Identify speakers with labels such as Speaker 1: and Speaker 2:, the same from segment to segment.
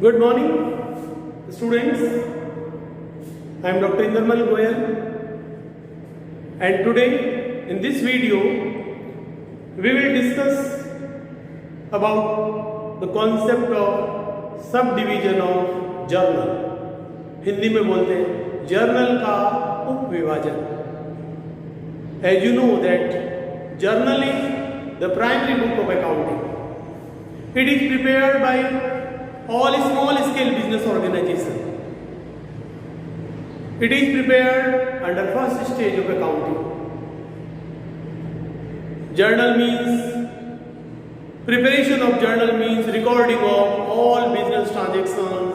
Speaker 1: Good morning, students. I am Dr. Indermal Goyal, and today in this video we will discuss about the concept of subdivision of journal. Hindi में बोलते हैं journal का उपविभाजन. As you know that journal is the primary book of accounting. It is prepared by all small scale business organization. It is prepared under first stage of accounting. Journal means preparation of journal means recording of all business transactions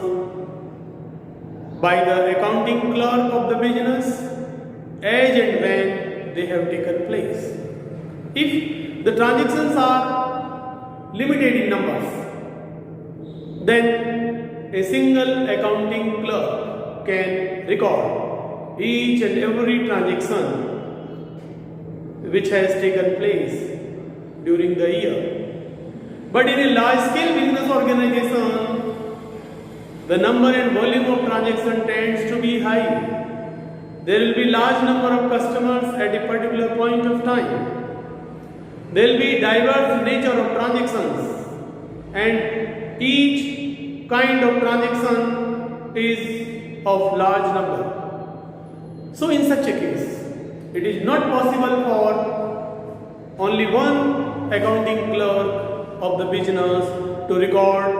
Speaker 1: by the accounting clerk of the business as and when they have taken place. If the transactions are limited in numbers, then a single accounting clerk can record each and every transaction which has taken place during the year. But in a large scale business organization, the number and volume of transaction tends to be high. There will be large number of customers at a particular point of time. There will be diverse nature of transactions, and each kind of transaction is of large number. So in such a case, it is not possible for only one accounting clerk of the business to record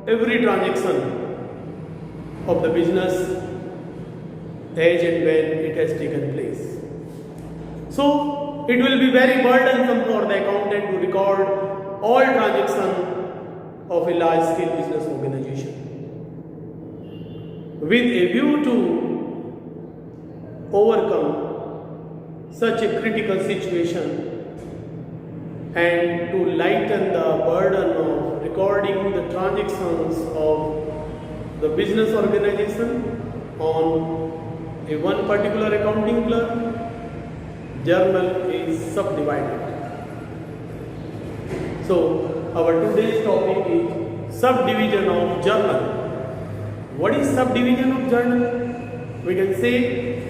Speaker 1: every transaction of the business as and when it has taken place. So it will be very burdensome for the accountant to record all transactions of a large scale business organization. With a view to overcome such a critical situation and to lighten the burden of recording the transactions of the business organization on a one particular accounting clerk, journal is subdivided. So our today's topic is subdivision of journal. What is subdivision of journal? We can say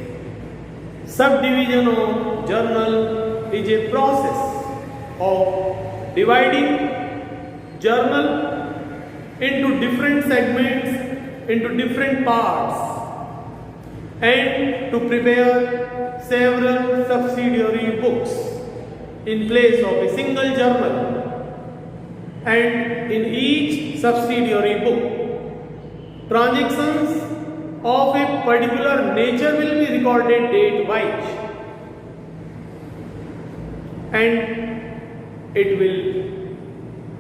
Speaker 1: subdivision of journal is a process of dividing journal into different segments, into different parts, and to prepare several subsidiary books in place of a single journal. And in each subsidiary book, transactions of a particular nature will be recorded date-wise, and it will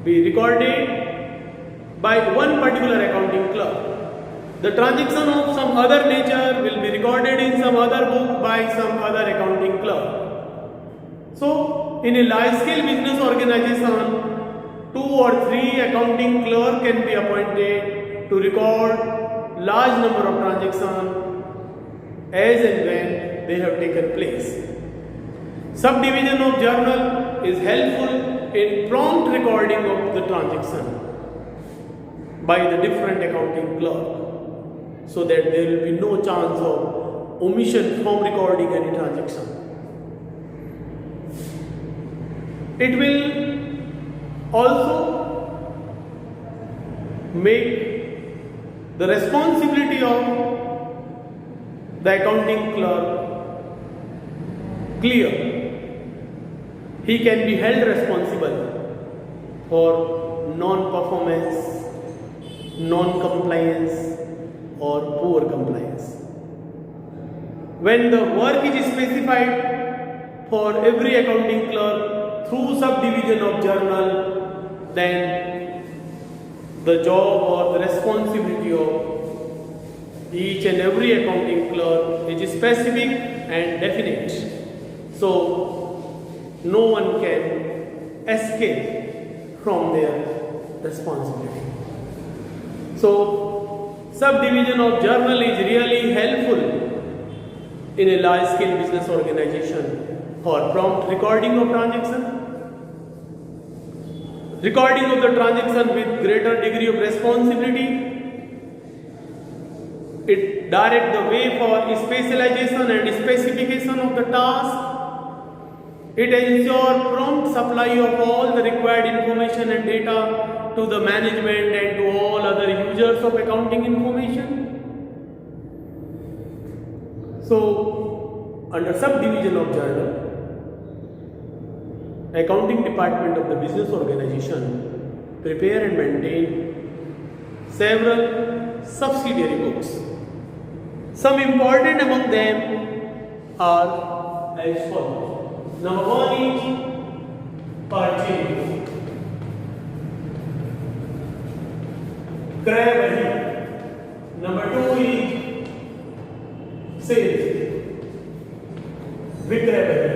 Speaker 1: be recorded by one particular accounting clerk. The transaction of some other nature will be recorded in some other book by some other accounting clerk. So, in a large scale business organization, 2 or 3 accounting clerk can be appointed to record large number of transactions as and when they have taken place. Subdivision of journal is helpful in prompt recording of the transaction by the different accounting clerk, so that there will be no chance of omission from recording any transaction. It will also make the responsibility of the accounting clerk clear. He can be held responsible for non-performance, non-compliance, or poor compliance. When the work is specified for every accounting clerk through subdivision of journal, then the job or the responsibility of each and every accounting clerk is specific and definite. So no one can escape from their responsibility. So subdivision of journal is really helpful in a large scale business organization for prompt recording of transaction, recording of the transaction with greater degree of responsibility. It directs the way for specialization and specification of the task. It ensures prompt supply of all the required information and data to the management and to all other users of accounting information. So, under subdivision of journal, accounting department of the business organization prepare and maintain several subsidiary books. Some important among them are as follows. Number one is purchase, क्रय वही. Number two is sales, विक्रय वही.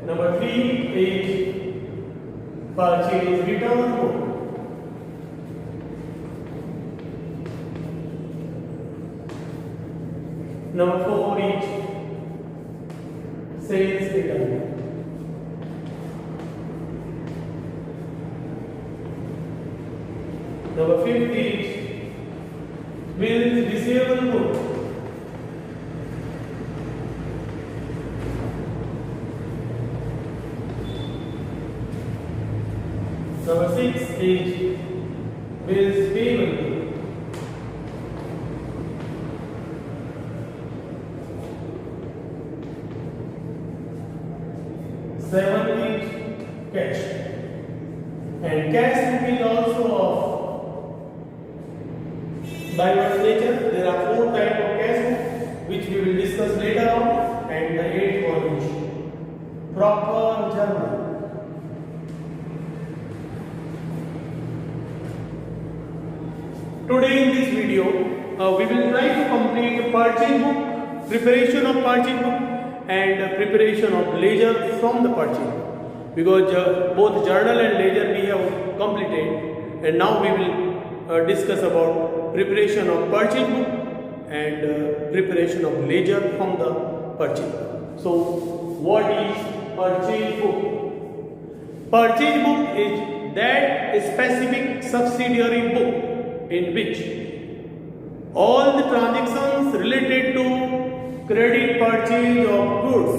Speaker 1: Number three is purchase return book. Number four is sales return book. Number fifth is bills receivable book. Number six is bills payable book. Seven is cash, and cash book is also of diverse nature. There are four types of cash book which we will discuss later on, and the eighth one is proper journal. Today in this video, we will try to complete purchase book, preparation of purchase book, and preparation of ledger from the purchase book. Because both journal and ledger we have completed, and now we will discuss about preparation of purchase book and preparation of ledger from the purchase book. So, what is purchase book? Purchase book is that specific subsidiary book in which all the transactions related to credit purchase of goods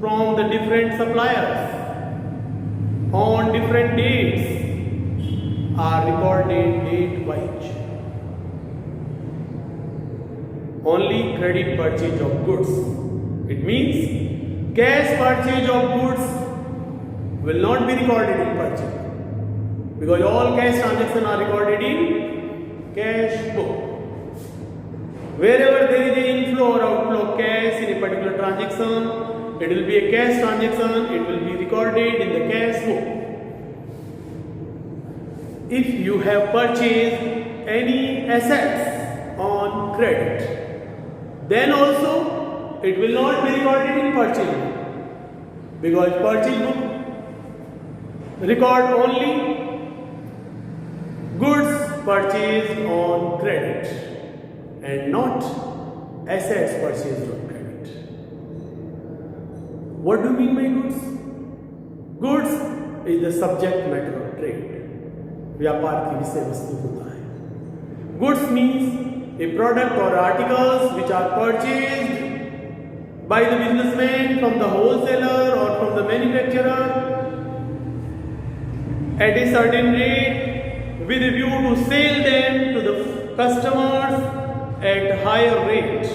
Speaker 1: from the different suppliers on different dates are recorded date wise. Only credit purchase of goods. It means cash purchase of goods will not be recorded in purchase, because all cash transactions are recorded in cash book. Wherever there is an inflow or outflow of cash in a particular transaction, it will be a cash transaction, it will be recorded in the cash book. If you have purchased any assets on credit, then also it will not be recorded in purchase book, because purchase book record only goods purchased on credit and not assets purchased on credit. What do you mean by goods? Goods is the subject matter of trade. व्यापार की विषय वस्तु होता है. Goods means a product or articles which are purchased by the businessman from the wholesaler or from the manufacturer at a certain rate with a view to sell them to the customers at higher rate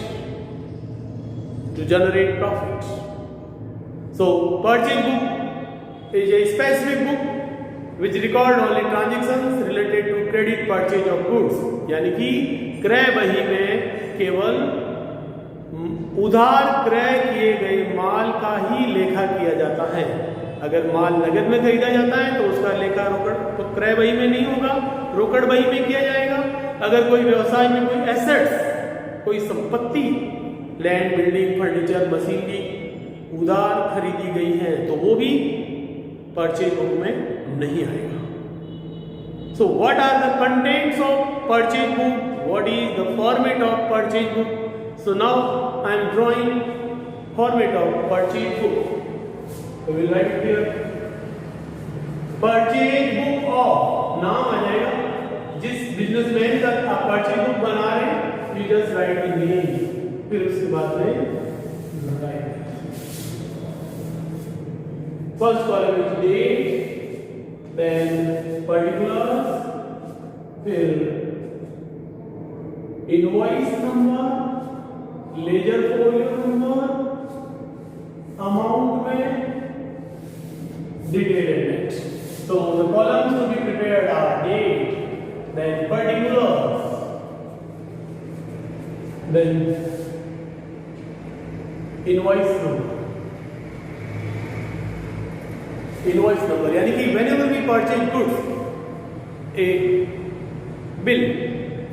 Speaker 1: to generate profit. So, purchase book is a specific book which record only transactions related to credit purchase of goods. यानी कि क्रय बही में केवल उधार क्रय किए गए माल का ही लेखा किया जाता है. अगर माल नगद में खरीदा जाता है तो उसका लेखा रोकड़ तो क्रय बही में नहीं होगा, रोकड़ बही में किया जाएगा. अगर कोई व्यवसाय में कोई एसेट्स, कोई संपत्ति, लैंड, बिल्डिंग, फर्नीचर, मशीनरी उधार खरीदी गई है तो वो भी परचेज बुक में नहीं आएगा. So what are the contents of purchase book? What is the format of purchase book? So now I am drawing format of purchase book. So we'll write here purchase book of, नाम आ जाएगा businessman का आप purchase book बना रहे हैं, you just write the name, फिर उसके बाद में first column is date, then particulars, फिर invoice number, ledger folio number, amount में detail and net. So the columns to be prepared are date, then particulars, then invoice number. Invoice number यानी कि whenever we purchase goods, a bill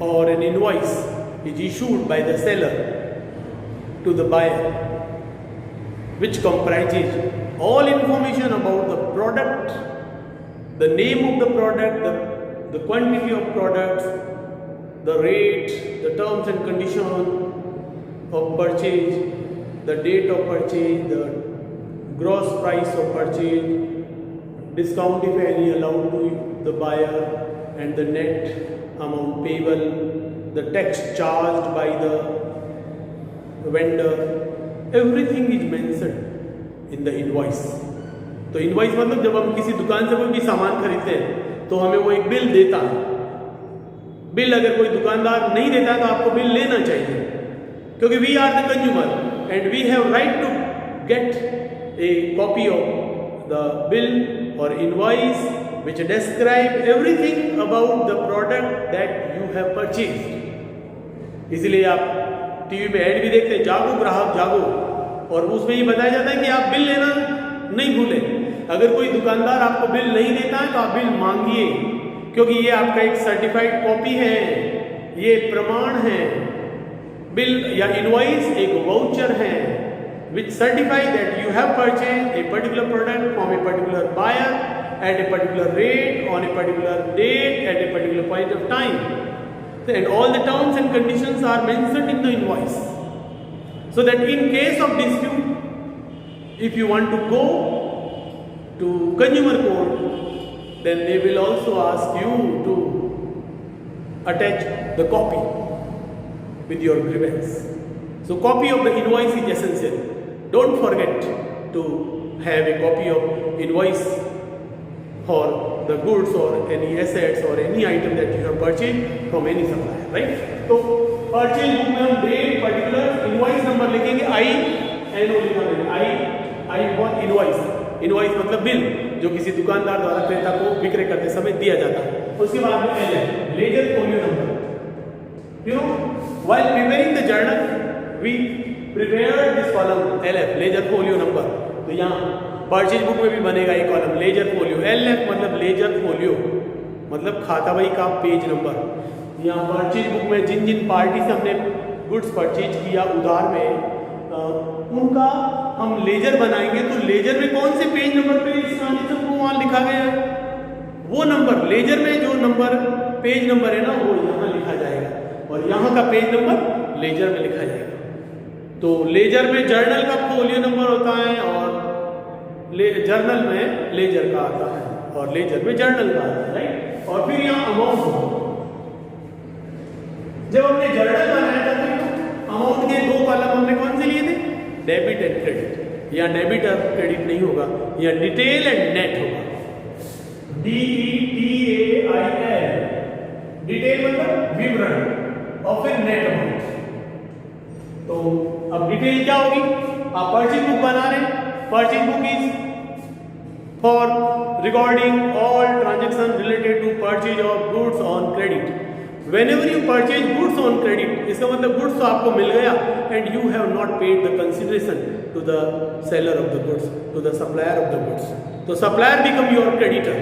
Speaker 1: or an invoice is issued by the seller to the buyer, which comprises all information about the product, the name of the product, the quantity of products, the rate, the terms and conditions of purchase, the date of purchase, the gross price of purchase, discount if any allowed to the buyer, and the net amount payable, the tax charged by the vendor. Everything is mentioned in the invoice. तो invoice मतलब जब हम किसी दुकान से कोई भी सामान खरीदते हैं तो हमें वो एक बिल देता है. बिल अगर कोई दुकानदार नहीं देता है तो आपको बिल लेना चाहिए, क्योंकि we are the consumer and we have right to get a copy of the bill or invoice which describe everything about the product that you have purchased. इसलिए आप टीवी में ऐड भी देखते हैं, जागो ग्राहक जागो, और उसमें ये बताया जाता है कि आप बिल लेना नहीं भूलें. अगर कोई दुकानदार आपको बिल नहीं देता है तो आप बिल मांगिए, क्योंकि ये आपका एक सर्टिफाइड कॉपी है, ये प्रमाण है. बिल या इनवॉइस एक वाउचर है which certify that you have purchased a particular product from a particular buyer at a particular rate on a particular date at a particular point of time. And all the terms and conditions are mentioned in the invoice, so that in case of dispute, if you want to go to consumer court, then they will also ask you to attach the copy with your grievance. So copy of the invoice is essential. Don't forget to have a copy of invoice for the goods or any assets or any item that you have purchased from any supplier, right? तो purchase book में हम date, particular, invoice number लिखेंगे. INO लिखा है, I for invoice. Invoice मतलब bill जो किसी दुकानदार द्वारा क्रेता को विक्रय करते समय दिया जाता है. उसके बाद में LF, laser folio number. You know, while preparing the journal, we prepared this column LF, laser folio number. तो यहाँ परचेज बुक में भी बनेगा एक कॉलम लेजर फोलियो. LF मतलब लेजर फोलियो, मतलब खाता बही का पेज नंबर. यहाँ परचेज बुक में जिन जिन पार्टी से हमने गुड्स परचेज किया उधार में, उनका हम लेजर बनाएंगे. तो लेजर में कौन से पेज नंबर पे इस ट्रांजेक्शन को वहाँ लिखा गया है, वो नंबर लेजर में जो नंबर पेज नंबर है ना, वो यहाँ लिखा जाएगा, और यहाँ का पेज नंबर लेजर में लिखा जाएगा. तो लेजर में जर्नल का फोलियो नंबर होता है, और जर्नल में लेजर का आता है, और लेजर में जर्नल का आता है, राइट. और फिर यहाँ अमाउंट होगा. जब हमने जर्नल बनाया था तो अमाउंट के दो कॉलम हमने कौन से लिए थे, डेबिट एंड क्रेडिट. यहाँ डेबिट और क्रेडिट नहीं होगा, यहाँ डिटेल एंड नेट होगा. DETAIL, डिटेल मतलब विवरण, और फिर नेट अमाउंट. तो अब डिटेल क्या होगी, आप परचेज बुक बना रहे हैं. Purchase book is for recording all transaction related to purchase of goods on credit. Whenever you purchase goods on credit, इसका मतलब गुड्स तो आपको मिल गया and you have not paid the consideration to the seller of the goods, to the supplier of the goods. So supplier become your creditor.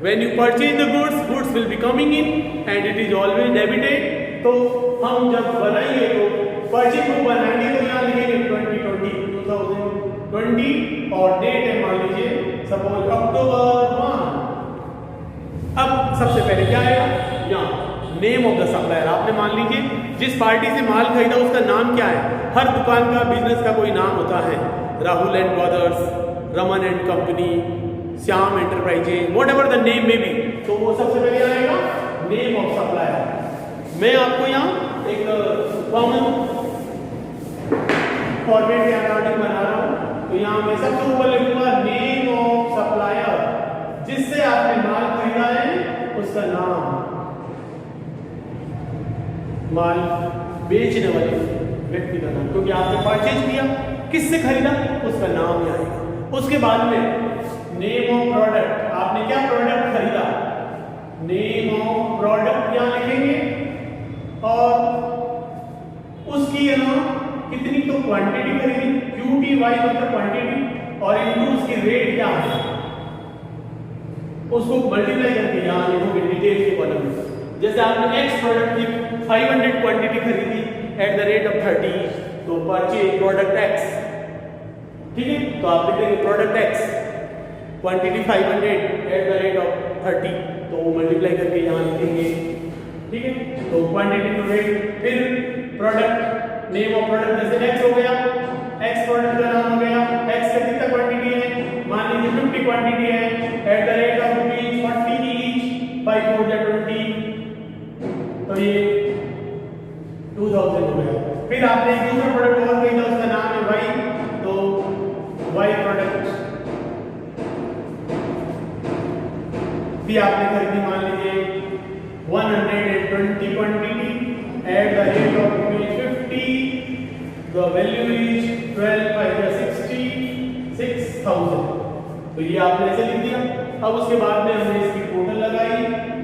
Speaker 1: When you purchase the goods, goods will be coming in and it is always debited. तो हम जब बनाएंगे तो purchase book बनाएंगे तो यहाँ लिखेंगे 2020 और डेट है मान लीजिए सपोज अक्टूबर 1. अब सबसे पहले क्या आएगा, यहाँ नेम ऑफ द सप्लायर. आपने मान लीजिए जिस पार्टी से माल खरीदा उसका नाम क्या है. हर दुकान का बिजनेस का कोई नाम होता है, Rahul and brothers, Raman and company, Shyam enterprises, what ever the name में भी. तो वो सबसे पहले आएगा नेम ऑफ सप्लायर. मैं आपको यहाँ एक कॉमन फॉर्मेट या अकॉर्डिंग बना रहा हूँ। तो यहाँ मैं सबसे ऊपर लिखूंगा नेम ऑफ सप्लायर, जिससे आपने माल खरीदा है उसका नाम, माल बेचने वाले व्यक्ति का नाम, क्योंकि आपने परचेज किया, किससे खरीदा उसका नाम ही आएगा। उसके बाद में नेम ऑफ प्रोडक्ट, आपने क्या प्रोडक्ट खरीदा, नेम ऑफ प्रोडक्ट यहाँ लिखेंगे और उसकी यहाँ कितनी तो क्वांटिटी खरीदी, QTY मतलब क्वांटिटी, और इनटू उसकी रेट क्या है उसको मल्टीप्लाई करके यहाँ लिखोगे डिटेल के कॉलम में। जैसे आपने X प्रोडक्ट की 500 क्वांटिटी खरीदी एट द रेट ऑफ 30, तो परचेज प्रोडक्ट X, ठीक है, तो आप लिखेंगे product X quantity 500 at the rate of 30, तो वो मल्टीप्लाई करके यहाँ लिखेंगे, ठीक है। तो क्वांटिटी टू रेट, फिर प्रोडक्ट, नेम ऑफ प्रोडक्ट जैसे X हो गया, X प्रोडक्ट का नाम हो गया, X का कितना क्वांटिटी है, मान लीजिए 50 क्वांटिटी है at the rate of ₹40 each, 5 4 20, तो ये 2000 हो गया। फिर आपने एक दूसरा प्रोडक्ट और खरीदा, उसका नाम है Y, तो Y प्रोडक्ट भी आपने खरीदी, मान लीजिए 120 quantity at the rate of ₹50, the value is 12 by 66,000। तो ये आपने ऐसे लिख दिया। अब उसके बाद में हमने इसकी टोटल लगाई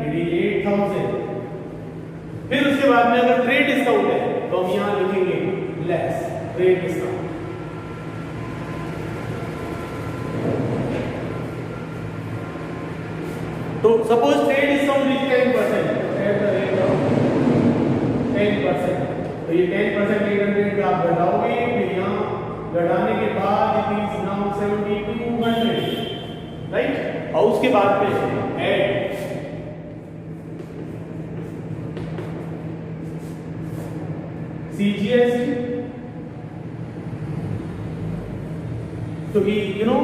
Speaker 1: 88,000। फिर उसके बाद में अगर ट्रेड डिस्काउंट है तो हम यहाँ लिखेंगे लेस ट्रेड डिस्काउंट। तो suppose trade discount is 10% at the rate of 10%, तो ये 10% 800 का आप घटाओगे, फिर यहाँ घटाने के बाद इट इज नाउ 7200, राइट। और उसके बाद में ऐड CGST, क्योंकि you know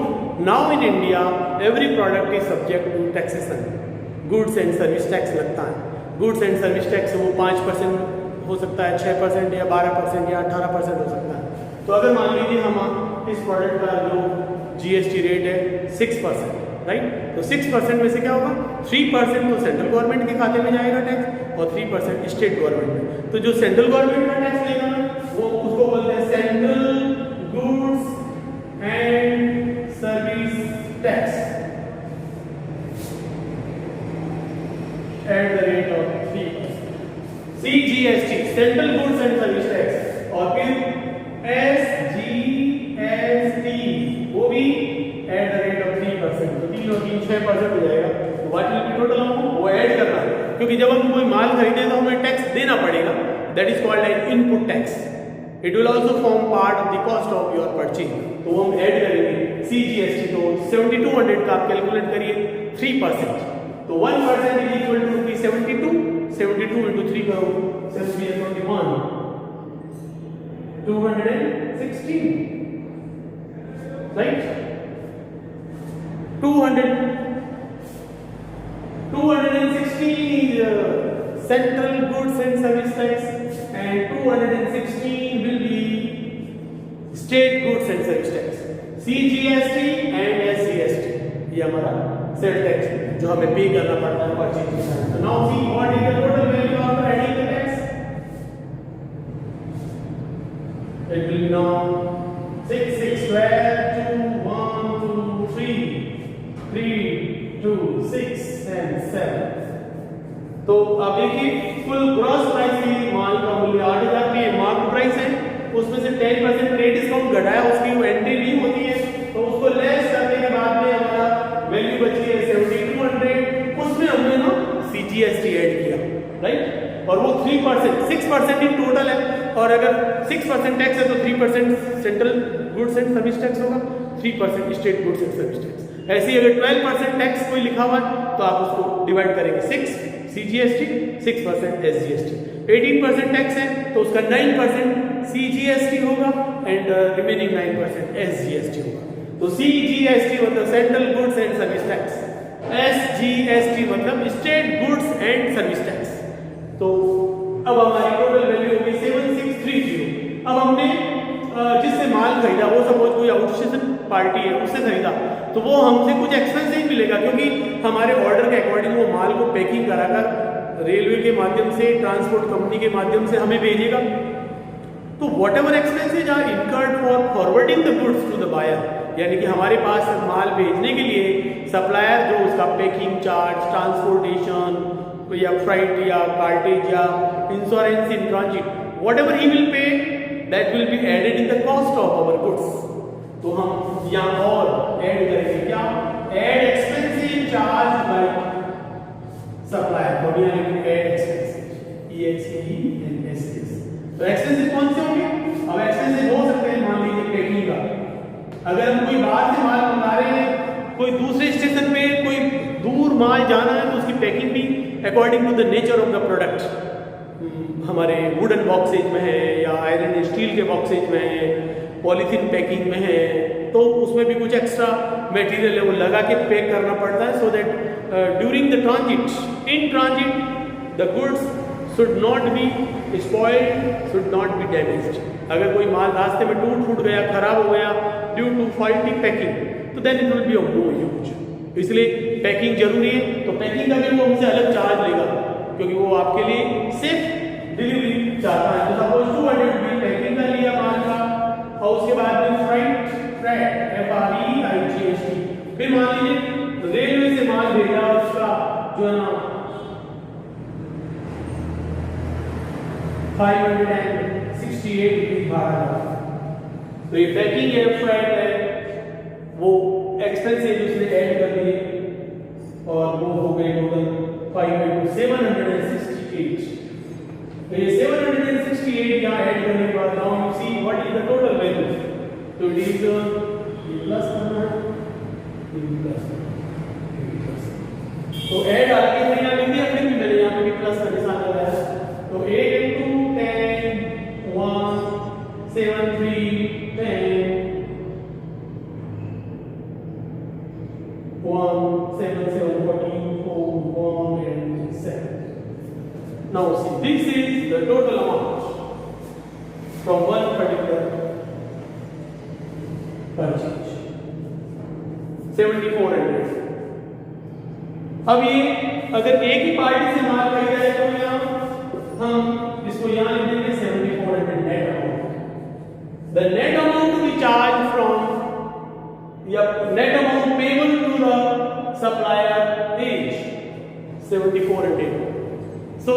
Speaker 1: now in India every product is subject to taxation, goods and service tax लगता है। गुड्स एंड सर्विस टैक्स वो 5% हो सकता है, 6% या 12% या 18% हो सकता है। तो अगर मान लीजिए हम इस प्रोडक्ट का जो GST रेट है 6%, राइट, तो 6% में से क्या होगा, 3% तो सेंट्रल गवर्नमेंट के खाते में जाएगा टैक्स और 3% स्टेट गवर्नमेंट में। तो जो सेंट्रल गवर्नमेंट का टैक्स लेगा वो उसको बोलते हैं central goods and service tax at the rate of 3%। CGST central goods and service tax, और फिर SGST वो भी at the rate of 3%, तो 3 और 3 6% हो जाएगा। तो what will be total amount, वो ऐड करना है, क्योंकि जब हम कोई माल खरीदे तो हमें टैक्स देना पड़ेगा, that is called an input tax. It will also form part of the cost of your purchase, तो हम ऐड करेंगे CGST। तो 7200 का आप कैलकुलेट करिए 3%, तो 1% इज इक्वल टू 72 into 3 करो 7 216, right. 216 is central goods and service tax, and 216 will be state goods and service tax, CGST and SGST, ये हमारा सेल टैक्स जो हमें पे करना पड़ता है परचेज के टाइम। तो now see what is the total value after adding the tax, it will B now 6 6 12 2 1 2 3 3 2 6 and 7। तो अब देखिए कुल ग्रॉस प्राइस की माल का मूल्य 8000 की मार्क प्राइस है, उसमें से 10% ट्रेड डिस्काउंट घटाया, उसकी वो एंट्री नहीं होती है, तो उसको लेस करने के बाद में हमारा वैल्यू बची है 7200, उसमें हमने ना CGST ऐड किया, राइट। और वो 3% 6% ही टोटल है, और अगर 6% टैक्स है तो 3% central goods and service tax होगा, 3% state goods and service tax. ऐसे ही अगर 12% टैक्स कोई लिखा हुआ है तो आप उसको डिवाइड करेंगे 6 CGST 6% SGST, 18% टैक्स है तो उसका 9% CGST होगा एंड रिमेनिंग 9% SGST होगा। तो CGST मतलब central goods and service tax, SGST मतलब state goods and service tax. तो अब हमारी टोटल वैल्यू होगी 7630। अब हमने जिससे माल खरीदा, वो सपोज कोई आउटस्टेशन पार्टी है, उससे खरीदा, तो वो हमसे कुछ एक्सपेंसिव मिलेगा, क्योंकि हमारे ऑर्डर के अकॉर्डिंग वो माल को पैकिंग कराकर रेलवे के माध्यम से, ट्रांसपोर्ट कंपनी के माध्यम से हमें भेजेगा। तो whatever expenses are incurred for forwarding the goods to the buyer, यानी कि हमारे पास माल भेजने के लिए सप्लायर जो उसका पैकिंग चार्ज, ट्रांसपोर्टेशन या फ्राइट या कार्टेज या insurance in transit, whatever he will pay, that will be added in the cost of our goods. तो हम यहाँ और ऐड करेंगे क्या, add expensive charge by supplier, तो यहाँ लिखेंगे एड एक्सपेंसिव, EXPENSES। तो एक्सपेंसिव कौन से होंगे? अब एक्सपेंसिव हो सकते हैं, मान लीजिए पैकिंग का, अगर हम कोई बाहर से माल मंगा रहे हैं, कोई दूसरे स्टेशन पे कोई दूर माल जाना है, तो उसकी पैकिंग भी according to the nature of the product, हमारे वुडन बॉक्सेज में है या आयरन स्टील के बॉक्सेज में है, पॉलीथीन पैकिंग में है, तो उसमें भी कुछ एक्स्ट्रा मटेरियल है वो लगा के पैक करना पड़ता है, so that during the transit, in transit the goods should not be spoiled, should not be damaged. अगर कोई माल रास्ते में टूट फूट गया, खराब हो गया ड्यू टू फॉल्टी पैकिंग, तो then it will be of no use. इसलिए पैकिंग जरूरी है, तो पैकिंग का भी वो हमसे अलग चार्ज लेगा, क्योंकि वो आपके लिए सेफ डिलीवरी चाहता है। तो सपोज 200 रुपये पैकिंग का लिया माल का, और उसके बाद में फ्राइट FREIGHT, फिर मान लीजिए रेलवे से माल भेजा, उसका जो है ना 568 रुपीज भाड़ा, तो ये पैकिंग है, फ्राइट है, वो एक्सपेंसिव उसने ऐड कर दिए, और वो हो गए टोटल 768। तो ये 768 यहाँ ऐड करने के बाद now you see what is the total value, तो इट इज प्लस करना है, तो ऐड आगे से यहाँ लिख दिया, फिर भी मैंने यहाँ पे भी प्लस का निशान लगाया, तो 8 into 10 1 7 3 10 1 7 7 14 4 1 and 7. Now see, this is the total amount from one particular purchase, 7400। अब ये अगर एक ही पार्टी से माल खरीदा है, तो यहाँ हम इसको यहाँ लिख देंगे 7400 net amount. The net amount to be charge from या net amount payable to the supplier is 7400। So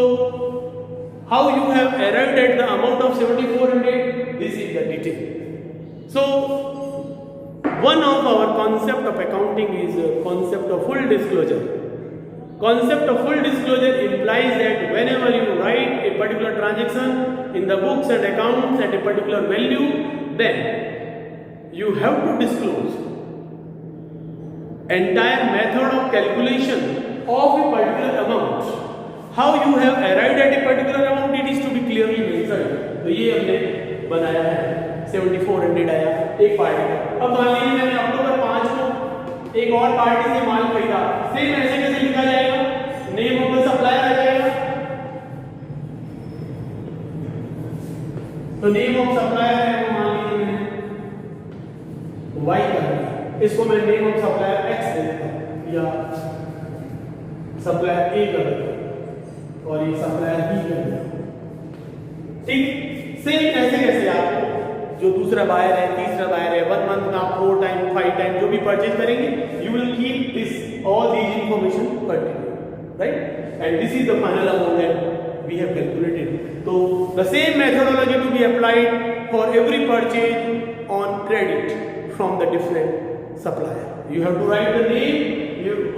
Speaker 1: how you have arrived at the amount of 7400? This is the detail. So one of our concept of accounting is a concept of full disclosure. Concept of full disclosure implies that whenever you write a particular transaction in the books and accounts at a particular value, then you have to disclose entire method of calculation of a particular amount. How you have arrived at a particular amount, it is to be clearly mentioned. तो ये हमने बनाया है, 7400 आया एक party का। अब मान लीजिए मैंने अक्टूबर 5 को एक और पार्टी से माल खरीदा, सेम ऐसे कैसे लिखा जाएगा, नेम ऑफ द सप्लायर आ जाएगा, तो नेम ऑफ सप्लायर है वो मान लीजिए मैंने Y कर दिया, इसको मैं नेम ऑफ सप्लायर X दे देता हूं या सप्लायर A कर देता हूं और ये सप्लायर B कर दिया। ठीक, सेम ऐसे कैसे आपको जो दूसरा बायर है, तीसरा बायर है, 1 मंथ में आप 4 टाइम 5 टाइम जो भी परचेज करेंगे, you will keep this all these information continue, right, and this is the final amount that we have calculated. तो the same methodology to be applied for every purchase on credit from the different supplier. You have to write the name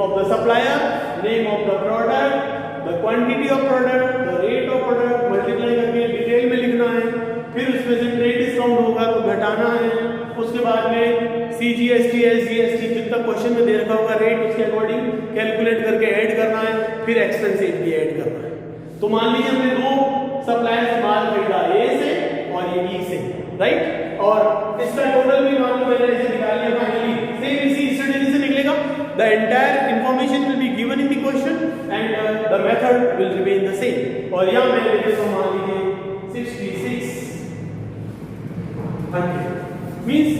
Speaker 1: of the supplier, name of the product, the quantity of product, the rate of product, multiply करके detail में लिखना है, फिर उसमें से trade discount होगा तो घटाना है, उसके बाद में CGST SGST जितना क्वेश्चन में दे रखा होगा रेट, उसके अकॉर्डिंग कैलकुलेट करके ऐड करना है, फिर एक्सपेंसेस भी ऐड करना है। तो मान लीजिए हमने दो सप्लायर से माल खरीदा, A से और ये B से, राइट, और इसका टोटल भी मान लो मैंने ऐसे निकाल लिया फाइनली, सेम इसी स्ट्रेटजी से निकलेगा। The entire information will be given in the question and the method will remain the same. और यहाँ मैं लेते तो मान लीजिए 6600 means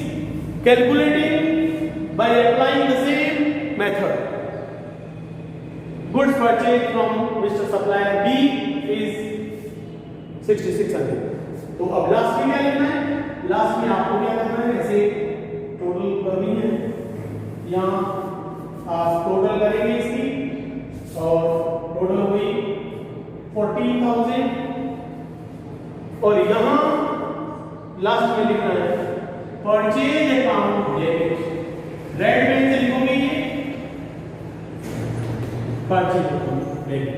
Speaker 1: calculating by applying the same method. Goods purchased from Mr. Supplier B is 6600। तो अब लास्ट में क्या लिखना है? लास्ट में आपको क्या करना है? ऐसे टोटल करनी है, यहाँ आप टोटल करेंगे इसकी और टोटल हुई 14,000 और यहाँ लास्ट में लिखना है purchase account debit. Red pen से लिखोगे ये परचेज अकाउंट डेबिट।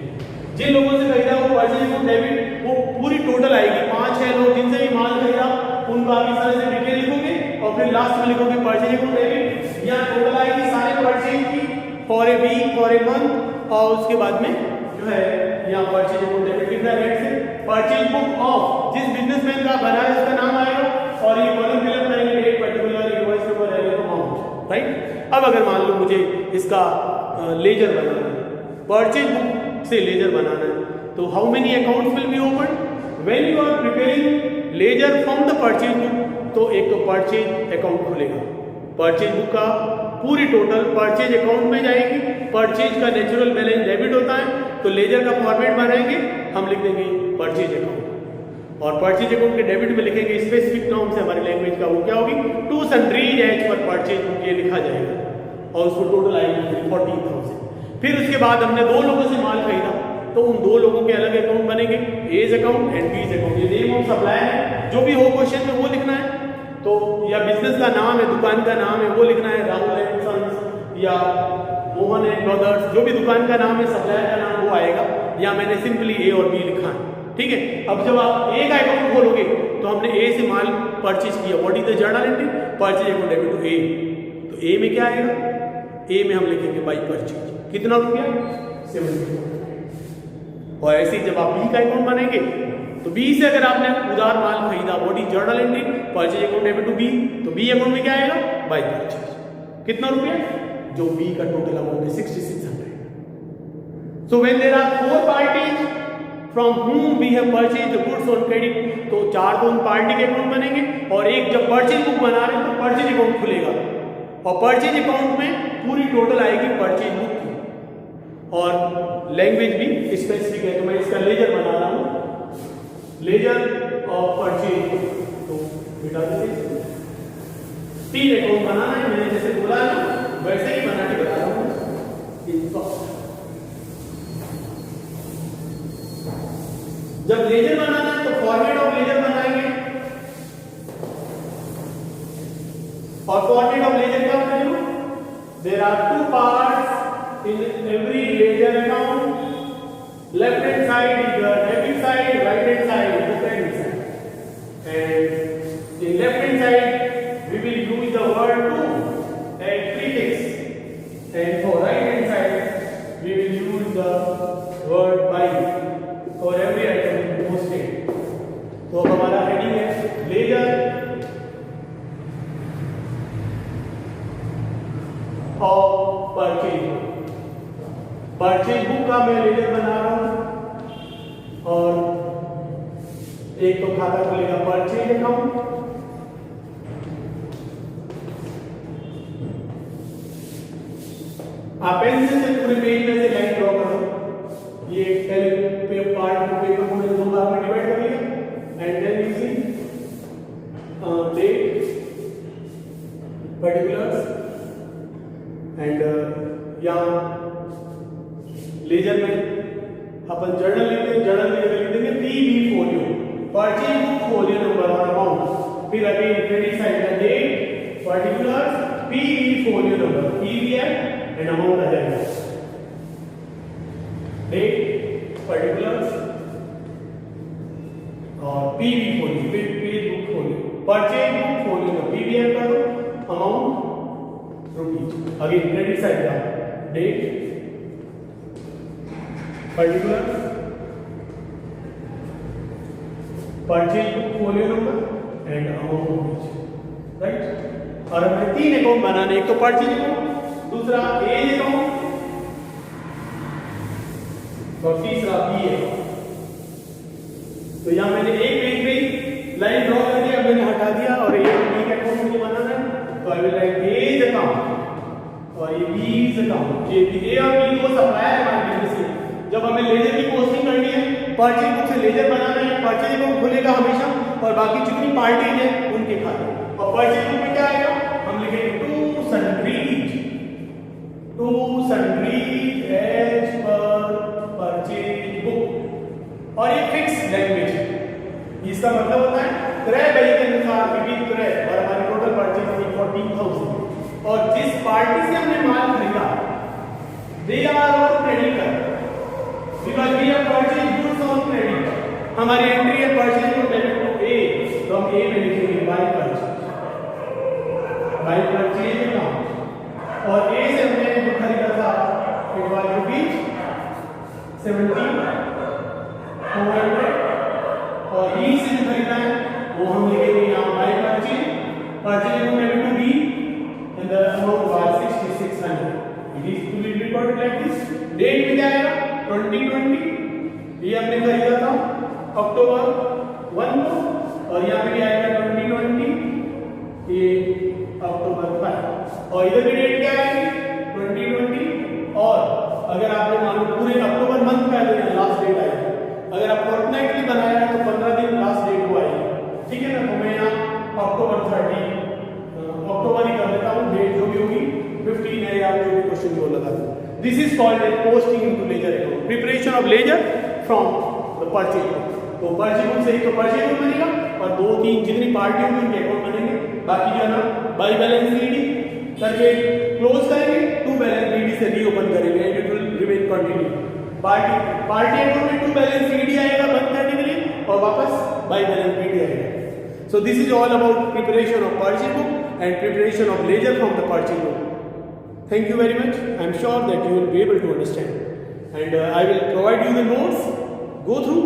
Speaker 1: जिन लोगों से खरीदा वो परचेज अकाउंट डेबिट वो पूरी टोटल आएगी। 5-6 लोग जिनसे भी माल खरीदा उनका आप इस तरह से डिटेल लिखोगे और फिर लास्ट में लिखोगे परचेज अकाउंट डेबिट। यहाँ टोटल आएगी सारे परचेज की for a week for a month और उसके बाद में जो है यहाँ परचेज अकाउंट डेबिट लिखना रेट से। परचेज बुक ऑफ जिस बिजनेसमैन का बना है उसका नाम आएगा और ये कॉलम फिलअप करेंगे date particular invoice number revenue amount, right. अब अगर मान लो मुझे इसका लेजर बनाना है, परचेज बुक से लेजर बनाना है, तो how many accounts will be open when you are preparing ledger from the purchase book? तो एक तो परचेज अकाउंट खुलेगा, परचेज बुक का पूरी टोटल परचेज अकाउंट में जाएगी। परचेज का नेचुरल बैलेंस डेबिट होता है तो लेजर का फॉर्मेट बनाएंगे, हम लिख देंगे परचेज अकाउंट और परचेज अकाउंट के डेबिट में लिखेंगे स्पेसिफिक टर्म्स है हमारी लैंग्वेज का, वो क्या होगी to sundries as per purchase book, ये लिखा जाएगा और उसको टोटल आएगी 14,000। फिर उसके बाद हमने 2 लोगों से माल खरीदा तो उन 2 लोगों के अलग अकाउंट बनेंगे, A's account and B's account. ये नेम ऑफ सप्लायर है, जो भी हो क्वेश्चन में वो लिखना है। तो या बिजनेस का नाम है, दुकान का नाम है वो लिखना है, राहुल एंड सन्स या मोहन एंड ब्रदर्स, जो भी दुकान का नाम है सप्लायर का नाम वो आएगा। या मैंने सिंपली ए और बी लिखा है, ठीक है। अब जब आप ए का अकाउंट खोलोगे तो हमने ए से माल परचेज किया, what is the journal entry purchase account debit to A. तो ए में क्या आएगा? ए में हम लिखेंगे बाई परचेज कितना रुपया 70। और ऐसे ही जब आप बी का अकाउंट बनेंगे तो बी से अगर आपने उधार माल खरीदा, what is journal entry purchase account debit to B, तो बी अकाउंट में क्या आएगा बाई परचेज कितना रुपया, जो बी का टोटल अमाउंट है 6600। So when there are 4 parties from whom we have purchased the goods on credit, तो 4 तो उन पार्टी के अकाउंट बनेंगे और एक जब परचेज बुक बना रहे हैं तो परचेज अकाउंट खुलेगा और परचेज अकाउंट में पूरी टोटल आएगी परचेज बुक की और लैंग्वेज भी स्पेसिफिक है। तो मैं इसका लेजर बना रहा हूं, लेजर ऑफ परचेज, तो बिठा देते 3 अकाउंट बनाना है, मैंने जैसे बोला ना वैसे ही बना के बता रहा हूं। जब लेजर बनाना है तो फॉर्मेट ऑफ लेजर बनाएंगे और फॉर्मेट ऑफ लेजर क्या होगा? There are 2 parts in every ledger account. Left hand side is the debit side, right hand side is the credit side. And in left hand side we will use the word to as prefix, and for right hand side we will use the word by for every item posted. तो हमारा heading है laser और purchase. Purchase book का मैं laser बना रहा हूं और एक तो खाता खुलेगा परचेज अकाउंट, आप पेंसिल से पूरे पेज में से लाइन ड्रॉ करो। ये पहले पार्ट पेपर को 2 भाग में डिवाइड कर लिया and then you see date particulars and यहाँ लेजर में अपन जर्नल लिखते हैं, जर्नल में लिख देंगे PB folio purchase book folio number और अमाउंट, फिर अगेन क्रेडिट साइड का date particulars PB folio number PVF and amount आ जाएगा, डेट पर्टिकुलर्स और पीबी फोलियो फिर page book folio purchase book folio number PVF का दो amount rupees, again credit side का date particular purchase book folio number and amount, right. और हमें 3 account बनाने, एक तो परचेज अकाउंट, दूसरा एज अकाउंट और तीसरा बी है। तो यहाँ मैंने एक पेज पे लाइन ड्रॉ कर दिया, मैंने हटा दिया और ये बी का अकाउंट मुझे बनाना है। तो I will write A's account और ये बीज अकाउंट। ये ए और बी को सप्लायर है हमारे बिजनेस में। जब हमें लेजर की पोस्टिंग करनी है, परचेज बुक से लेजर बनाना है, परचेज बुक खुलेगा हमेशा और बाकी जितनी पार्टीज है उनके खाते। और परचेज बुक में क्या आएगा, हम लिखेंगे to sundries as per purchase book. और ये फिक्स लैंग्वेज है, इसका मतलब होता है क्रय बही के अनुसार विविध क्रय और हमारी टोटल परचेज थी 14,000 और जिस पार्टी से हमने माल खरीदा they are our creditor because we have purchase goods on credit. हमारी एंट्री है purchase to payment to A, तो हम ए में लिखेंगे बाय परचेज अकाउंट। और ए से हमने जो खरीदा था इट वाज रुपीज 17,400 और बी से जो खरीदा है वो हम लिखेंगे यहाँ by purchase to payment to B and the amount was 6,600। It is to be recorded like this. Date में क्या आएगा 2020, ये हमने खरीदा था अक्टूबर 1 को और यहाँ पे क्या आएगा 2020 ये अक्टूबर 5 और इधर की डेट क्या आएगी 2020। और अगर आपने मान लो पूरे अक्टूबर मंथ का लास्ट डेट आएगा, अगर आप फोर्टनाइटली बनाया है तो 15 दिन लास्ट डेट को आएगी, ठीक है ना। तो मैं यहाँ अक्टूबर 30 अक्टूबर ही कर देता हूँ, डेट जो भी होगी 15 है या जो भी क्वेश्चन वो लगा दो। This is called as posting into ledger account, preparation of ledger from the purchase book. तो परचेज बुक से ही तो परचेज बुक बनेगा और 2-3 जितनी पार्टी होंगी उनके अकाउंट बनेंगे। बाकी जो है ना बाई बैलेंस ईडी करके क्लोज करेंगे, टू बैलेंस ईडी से रीओपन करेंगे and it will remain continue. Party account में टू बैलेंस ईडी आएगा बंद करने के लिए और वापस बाई बैलेंस ईडी आएगा। So this is all about preparation of purchase book and preparation of ledger from the purchase book. Thank you very much. I am sure that you will be able to understand and I will provide you the notes. Go through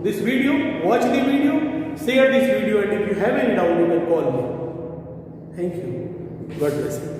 Speaker 1: this video, watch the video, share this video and if you have any doubt you can call me. Thank you. God bless you.